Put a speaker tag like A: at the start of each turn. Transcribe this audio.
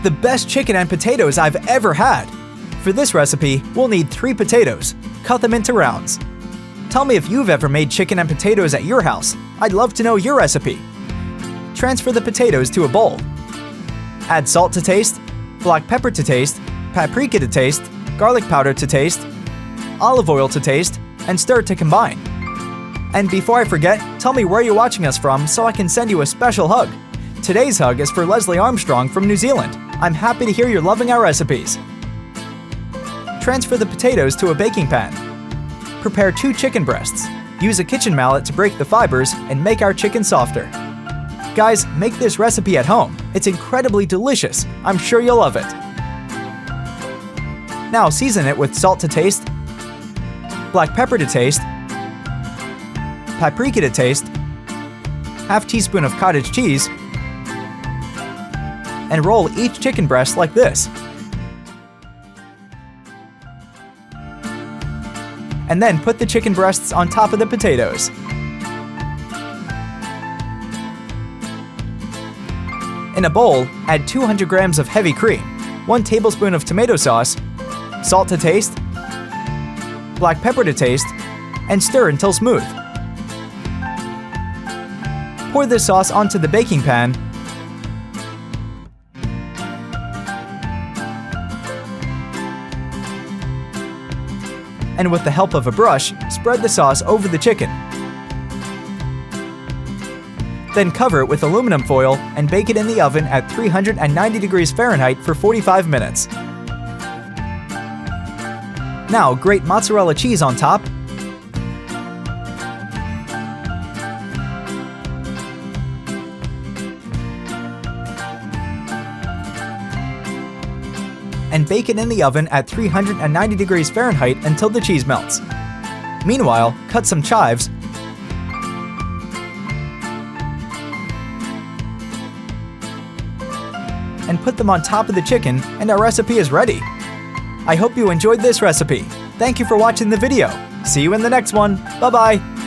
A: The best chicken and potatoes I've ever had! For this recipe, we'll need 3 potatoes. Cut them into rounds. Tell me if you've ever made chicken and potatoes at your house. I'd love to know your recipe. Transfer the potatoes to a bowl. Add salt to taste, black pepper to taste, paprika to taste, garlic powder to taste, olive oil to taste, and stir to combine. And before I forget, tell me where you're watching us from so I can send you a special hug. Today's hug is for Leslie Armstrong from New Zealand. I'm happy to hear you're loving our recipes. Transfer the potatoes to a baking pan. Prepare 2 chicken breasts. Use a kitchen mallet to break the fibers and make our chicken softer. Guys, make this recipe at home. It's incredibly delicious. I'm sure you'll love it. Now season it with salt to taste, black pepper to taste, paprika to taste, ½ teaspoon of cottage cheese, and roll each chicken breast like this. And then put the chicken breasts on top of the potatoes. In a bowl, add 200 grams of heavy cream, 1 tablespoon of tomato sauce, salt to taste, black pepper to taste, and stir until smooth. Pour this sauce onto the baking pan and with the help of a brush, spread the sauce over the chicken. Then cover it with aluminum foil and bake it in the oven at 390 degrees Fahrenheit for 45 minutes. Now grate mozzarella cheese on top, and bake it in the oven at 390 degrees Fahrenheit until the cheese melts. Meanwhile, cut some chives and put them on top of the chicken, and our recipe is ready. I hope you enjoyed this recipe. Thank you for watching the video. See you in the next one. Bye-bye.